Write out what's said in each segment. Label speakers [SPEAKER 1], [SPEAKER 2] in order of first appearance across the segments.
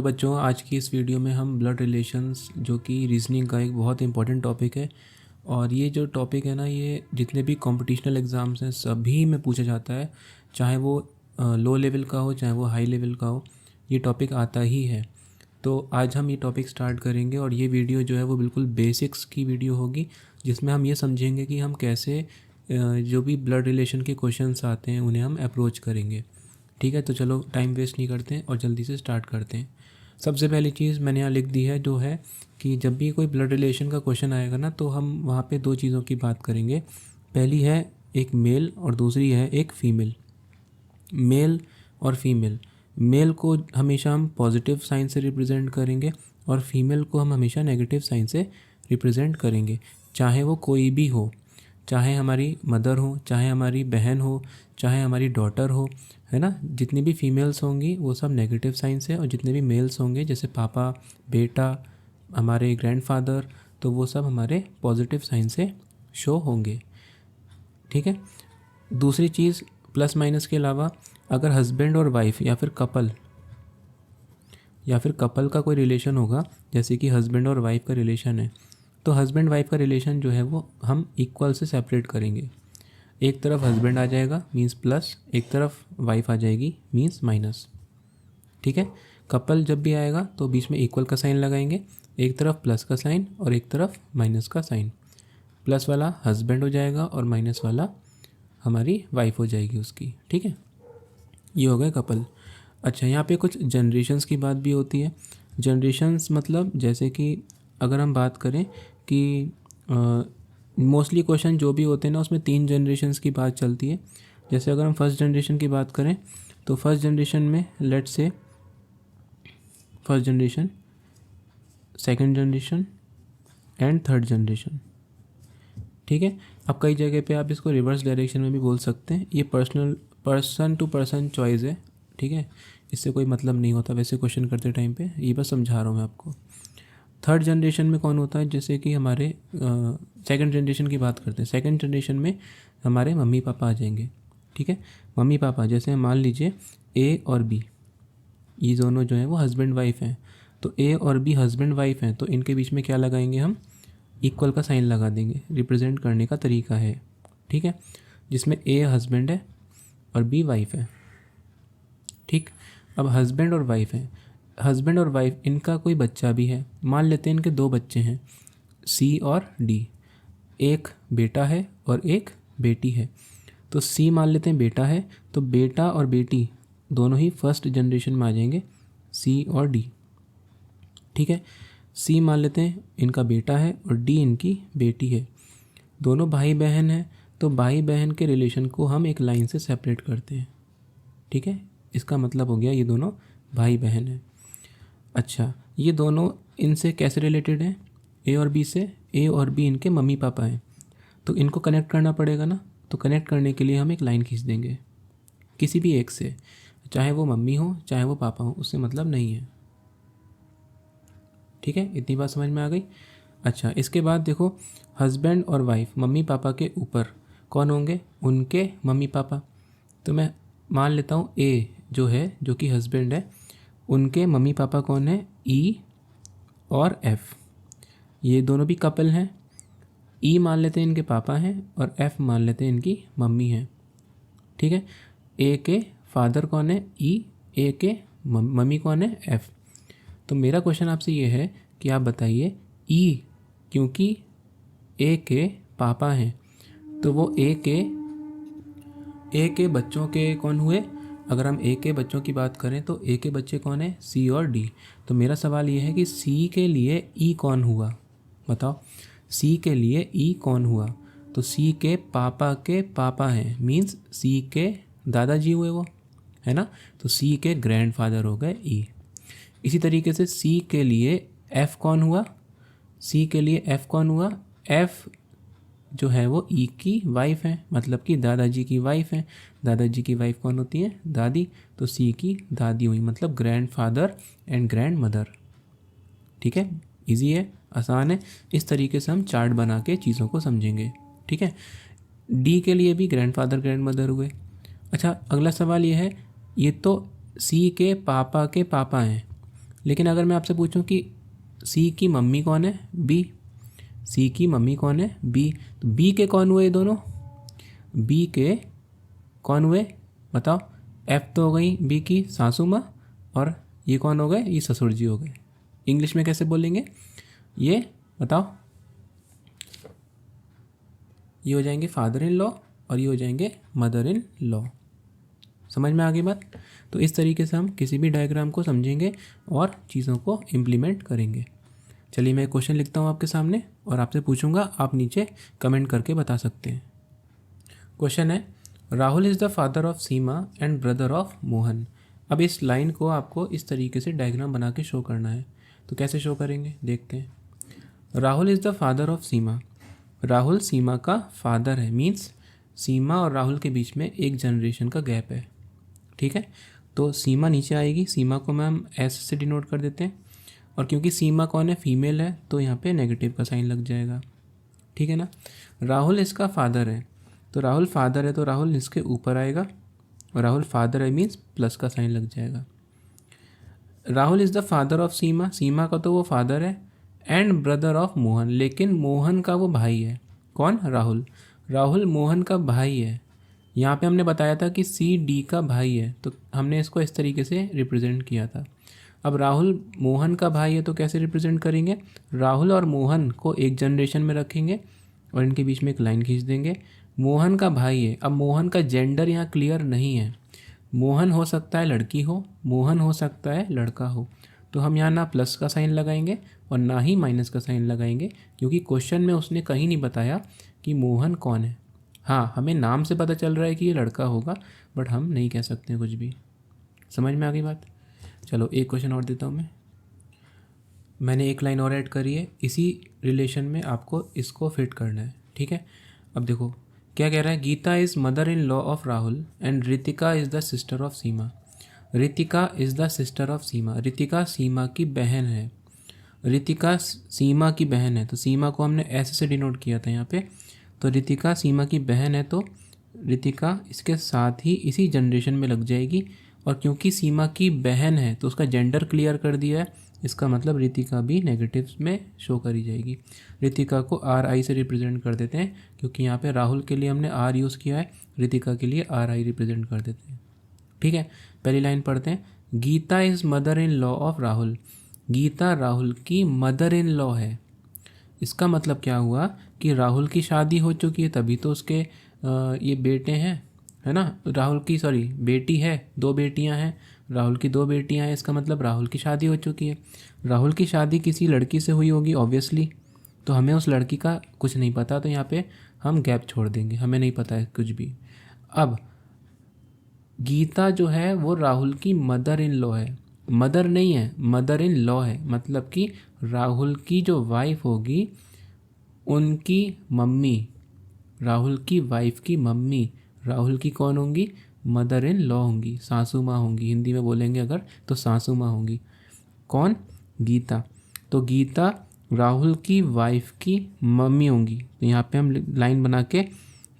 [SPEAKER 1] Hello बच्चों, आज की इस वीडियो में हम ब्लड रिलेशंस जो कि रीजनिंग का एक बहुत इंपॉर्टेंट टॉपिक है। और ये जो टॉपिक है ना, ये जितने भी कॉम्पिटिशनल एग्ज़ाम्स हैं सभी में पूछा जाता है। चाहे वो लो लेवल का हो, चाहे वो हाई लेवल का हो, ये टॉपिक आता ही है। तो आज हम ये टॉपिक स्टार्ट करेंगे और ये वीडियो जो है वो बिल्कुल बेसिक्स की वीडियो होगी, जिसमें हम ये समझेंगे कि हम कैसे जो भी ब्लड रिलेशन के क्वेश्चंस आते हैं उन्हें हम अप्रोच करेंगे। ठीक है, तो चलो टाइम वेस्ट नहीं करते हैं और जल्दी से स्टार्ट करते हैं। सबसे पहली चीज़ मैंने यहाँ लिख दी है, जो है कि जब भी कोई ब्लड रिलेशन का क्वेश्चन आएगा ना, तो हम वहाँ पे दो चीज़ों की बात करेंगे। पहली है एक मेल और दूसरी है एक फ़ीमेल। मेल और फीमेल, मेल को हमेशा हम पॉजिटिव साइन से रिप्रेजेंट करेंगे और फीमेल को हम हमेशा नेगेटिव साइन से रिप्रेजेंट करेंगे, चाहे वो कोई भी हो, चाहे हमारी मदर हो, चाहे हमारी बहन हो, चाहे हमारी डॉटर हो, है ना। जितनी भी फीमेल्स होंगी वो सब नेगेटिव साइन से, और जितने भी मेल्स होंगे जैसे पापा, बेटा, हमारे ग्रैंडफादर, तो वो सब हमारे पॉजिटिव साइन से शो होंगे। ठीक है। दूसरी चीज़, प्लस माइनस के अलावा अगर हस्बैंड और वाइफ या फिर कपल का कोई रिलेशन होगा, जैसे कि हस्बैंड और वाइफ का रिलेशन है, तो हस्बैंड वाइफ का रिलेशन जो है वो हम इक्वल से सेपरेट करेंगे। एक तरफ हस्बैंड आ जाएगा मींस प्लस, एक तरफ वाइफ आ जाएगी मींस माइनस। ठीक है। कपल जब भी आएगा तो बीच में इक्वल का साइन लगाएंगे, एक तरफ प्लस का साइन और एक तरफ माइनस का साइन। प्लस वाला हस्बैंड हो जाएगा और माइनस वाला हमारी वाइफ हो जाएगी उसकी। ठीक है, ये हो गए कपल। अच्छा, यहाँ पे कुछ जनरेशन्स की बात भी होती है। जनरेशन्स मतलब जैसे कि अगर हम बात करें कि मोस्टली क्वेश्चन जो भी होते हैं ना, उसमें 3 जनरेशन्स की बात चलती है। जैसे अगर हम फर्स्ट जनरेशन की बात करें तो फर्स्ट जनरेशन में let's say first generation, second generation and third generation. ठीक है। अब कई जगह पे आप इसको रिवर्स डायरेक्शन में भी बोल सकते हैं। ये पर्सन टू पर्सन चॉइस है। ठीक है, इससे कोई मतलब नहीं होता वैसे क्वेश्चन करते टाइम पे, ये बस समझा रहा हूँ मैं आपको। थर्ड जनरेशन में कौन होता है, जैसे कि हमारे सेकंड जनरेशन की बात करते हैं। सेकंड जनरेशन में हमारे मम्मी पापा आ जाएंगे। ठीक है, मम्मी पापा जैसे मान लीजिए ए और बी, ये दोनों जो है वो हस्बैंड वाइफ हैं। तो ए और बी हस्बैंड वाइफ हैं, तो इनके बीच में क्या लगाएंगे हम, इक्वल का साइन लगा देंगे। रिप्रेजेंट करने का तरीका है। ठीक है, जिसमें ए हस्बैंड है और बी वाइफ है। ठीक, अब हस्बैंड और वाइफ है, हस्बैंड और वाइफ इनका कोई बच्चा भी है। मान लेते हैं इनके 2 बच्चे हैं, सी और डी। एक बेटा है और एक बेटी है। तो सी मान लेते हैं बेटा है, तो बेटा और बेटी दोनों ही फर्स्ट जनरेशन में आ जाएंगे, सी और डी। ठीक है, सी मान लेते हैं इनका बेटा है और डी इनकी बेटी है। दोनों भाई बहन हैं, तो भाई बहन के रिलेशन को हम एक लाइन से सेपरेट करते हैं। ठीक है, इसका मतलब हो गया ये दोनों भाई बहन हैं। अच्छा, ये दोनों इनसे कैसे रिलेटेड हैं, ए और बी से। ए और बी इनके मम्मी पापा हैं, तो इनको कनेक्ट करना पड़ेगा ना। तो कनेक्ट करने के लिए हम एक लाइन खींच देंगे किसी भी एक से, चाहे वो मम्मी हो चाहे वो पापा हो, उससे मतलब नहीं है। ठीक है, इतनी बात समझ में आ गई। अच्छा, इसके बाद देखो, हस्बैंड और वाइफ मम्मी पापा के ऊपर कौन होंगे, उनके मम्मी पापा। तो मैं मान लेता हूँ ए जो है, जो कि हस्बैंड है, उनके मम्मी पापा कौन है, ई और एफ। ये दोनों भी कपल हैं। ई मान लेते हैं इनके पापा हैं और एफ मान लेते हैं इनकी मम्मी हैं। ठीक है, ए के फादर कौन है, ई, ए के मम्मी कौन है, एफ। तो मेरा क्वेश्चन आपसे ये है कि आप बताइए ई, क्योंकि ए के पापा हैं तो वो ए के बच्चों के कौन हुए। अगर हम ए के बच्चों की बात करें तो ए के बच्चे कौन है, सी और डी। तो मेरा सवाल ये है कि सी के लिए ई कौन हुआ, बताओ सी के लिए ई कौन हुआ। तो सी के पापा हैं, मींस सी के दादाजी हुए वो, है ना। तो सी के ग्रैंडफादर हो गए ई। इसी तरीके से सी के लिए एफ कौन हुआ, सी के लिए एफ कौन हुआ, एफ जो है वो ई की वाइफ है, मतलब कि दादाजी की वाइफ है। दादाजी की वाइफ कौन होती है, दादी। तो सी की दादी हुई, मतलब ग्रैंडफादर एंड ग्रैंड मदर। ठीक है, इजी है, आसान है। इस तरीके से हम चार्ट बना के चीज़ों को समझेंगे। ठीक है, डी के लिए भी ग्रैंडफादर ग्रैंड मदर हुए। अच्छा, अगला सवाल ये है, ये तो सी के पापा हैं, लेकिन अगर मैं आपसे पूछूं कि सी की मम्मी कौन है, बी, सी की मम्मी कौन है, बी, तो बी के कौन हुए दोनों, बी के कौन हुए बताओ, एफ तो हो गई बी की सासू माँ, और ये कौन हो गए, ये ससुर जी हो गए। इंग्लिश में कैसे बोलेंगे ये बताओ, ये हो जाएंगे फादर इन लॉ और ये हो जाएंगे मदर इन लॉ। समझ में आ गई बात। तो इस तरीके से हम किसी भी डायग्राम को समझेंगे और चीज़ों को इम्प्लीमेंट करेंगे। चलिए मैं एक क्वेश्चन लिखता हूँ आपके सामने और आपसे पूछूंगा, आप नीचे कमेंट करके बता सकते हैं। क्वेश्चन है, Rahul is the father of Seema and brother of Mohan. अब इस लाइन को आपको इस तरीके से डायग्राम बना के शो करना है। तो कैसे शो करेंगे देखते हैं। Rahul is the father of Seema, Rahul Seema का फादर है, मीन्स सीमा और राहुल के बीच में एक जनरेशन का गैप है। ठीक है, तो सीमा नीचे आएगी, सीमा को हम एस से डिनोट कर देते हैं, और क्योंकि सीमा कौन है, फीमेल है, तो यहाँ पे नेगेटिव का साइन लग जाएगा। ठीक है ना। राहुल इसका फादर है, तो राहुल फादर है तो राहुल इसके ऊपर आएगा, और राहुल फादर है मीन्स प्लस का साइन लग जाएगा। Rahul is the father of Seema, Seema का तो वो फादर है, एंड ब्रदर ऑफ मोहन, लेकिन मोहन का वो भाई है। कौन, राहुल, राहुल मोहन का भाई है। यहाँ पे हमने बताया था कि सी डी का भाई है, तो हमने इसको इस तरीके से रिप्रेजेंट किया था। अब राहुल मोहन का भाई है तो कैसे रिप्रेजेंट करेंगे, राहुल और मोहन को एक जनरेशन में रखेंगे और इनके बीच में एक लाइन खींच देंगे। मोहन का भाई है, अब मोहन का जेंडर यहाँ क्लियर नहीं है, मोहन हो सकता है लड़की हो, मोहन हो सकता है लड़का हो, तो हम यहाँ ना प्लस का साइन लगाएंगे और ना ही माइनस का साइन लगाएंगे, क्योंकि क्वेश्चन में उसने कहीं नहीं बताया कि मोहन कौन है। हाँ, हमें नाम से पता चल रहा है कि ये लड़का होगा, बट हम नहीं कह सकते कुछ भी। समझ में आ गई बात। चलो एक क्वेश्चन और देता हूँ मैंने एक लाइन और ऐड करी है, इसी रिलेशन में आपको इसको फिट करना है। ठीक है, अब देखो क्या कह रहा है, Geeta is mother in law of Rahul and Ritika is the sister of Seema. Ritika is the sister of Seema, Ritika Seema की बहन है, रितिका सीमा की बहन है, तो सीमा को हमने ऐसे से डिनोट किया था यहाँ पे, तो रितिका सीमा की बहन है, तो रितिका इसके साथ ही इसी जनरेशन में लग जाएगी, और क्योंकि सीमा की बहन है तो उसका जेंडर क्लियर कर दिया है, इसका मतलब रितिका भी नेगेटिव में शो करी जाएगी। रितिका को आर आई से रिप्रेजेंट कर देते हैं, क्योंकि यहाँ पे राहुल के लिए हमने आर यूज़ किया है, रितिका के लिए आर आई रिप्रेजेंट कर देते हैं। ठीक है, पहली लाइन पढ़ते हैं, Gita is mother in law of Rahul, Gita Rahul की मदर इन लॉ है। इसका मतलब क्या हुआ कि राहुल की शादी हो चुकी है, तभी तो उसके ये बेटे हैं, है ना, राहुल की सॉरी बेटी है, 2 बेटियां हैं, राहुल की 2 बेटियां हैं, इसका मतलब राहुल की शादी हो चुकी है। राहुल की शादी किसी लड़की से हुई होगी ऑब्वियसली, तो हमें उस लड़की का कुछ नहीं पता, तो यहाँ पे हम गैप छोड़ देंगे, हमें नहीं पता है कुछ भी। अब गीता जो है वो राहुल की मदर इन लॉ है, मदर नहीं है, मदर इन लॉ है, मतलब कि राहुल की जो वाइफ होगी उनकी मम्मी, राहुल की वाइफ की मम्मी राहुल की कौन होंगी, मदर इन लॉ होंगी, सासू माँ होंगी, हिंदी में बोलेंगे अगर तो सासू माँ होंगी। कौन, गीता, तो गीता राहुल की वाइफ की मम्मी होंगी, तो यहाँ पे हम लाइन बना के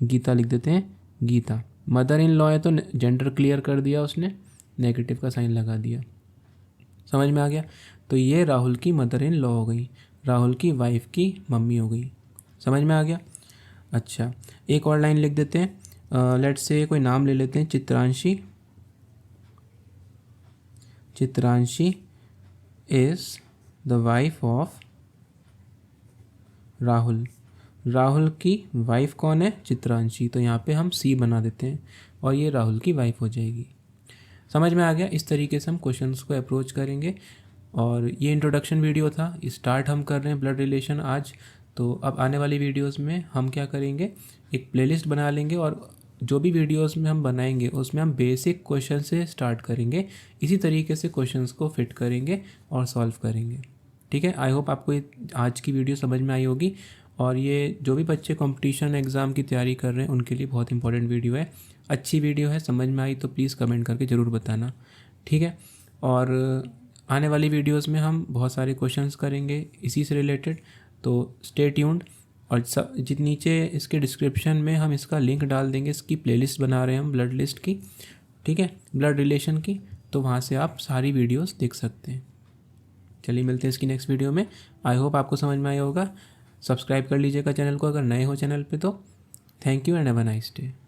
[SPEAKER 1] गीता लिख देते हैं, गीता मदर इन लॉ है तो जेंडर क्लियर कर दिया उसने, नेगेटिव का साइन लगा दिया। समझ में आ गया। तो ये राहुल की मदर इन लॉ हो गई, राहुल की वाइफ की मम्मी हो गई। समझ में आ गया। अच्छा एक और लाइन लिख देते हैं, लेट्स से कोई नाम ले लेते हैं, Chitranshi, Chitranshi is the wife of Rahul, Rahul की वाइफ कौन है, चित्रांशी, तो यहाँ पे हम सी बना देते हैं और ये राहुल की वाइफ हो जाएगी। समझ में आ गया। इस तरीके से हम क्वेश्चंस को अप्रोच करेंगे। और ये इंट्रोडक्शन वीडियो था, स्टार्ट हम कर रहे हैं ब्लड रिलेशन आज। तो अब आने वाली वीडियोस में हम क्या करेंगे, एक प्लेलिस्ट बना लेंगे और जो भी वीडियोस में हम बनाएंगे उसमें हम बेसिक क्वेश्चन से स्टार्ट करेंगे, इसी तरीके से क्वेश्चंस को फिट करेंगे और सॉल्व करेंगे। ठीक है, आई होप आपको आज की वीडियो समझ में आई होगी। और ये जो भी बच्चे कंपटीशन एग्ज़ाम की तैयारी कर रहे हैं उनके लिए बहुत इंपॉर्टेंट वीडियो है, अच्छी वीडियो है। समझ में आई तो प्लीज़ कमेंट करके ज़रूर बताना। ठीक है, और आने वाली वीडियोस में हम बहुत सारे क्वेश्चंस करेंगे इसी से रिलेटेड, तो स्टे ट्यून्ड। और नीचे इसके डिस्क्रिप्शन में हम इसका लिंक डाल देंगे, इसकी प्लेलिस्ट बना रहे हैं हम ब्लड लिस्ट की, ठीक है, ब्लड रिलेशन की, तो वहाँ से आप सारी वीडियोस देख सकते हैं। चलिए मिलते हैं इसकी नेक्स्ट वीडियो में। आई होप आपको समझ में आया होगा। सब्सक्राइब कर लीजिएगा चैनल को अगर नए हो चैनल पे तो। Thank you and have a nice day.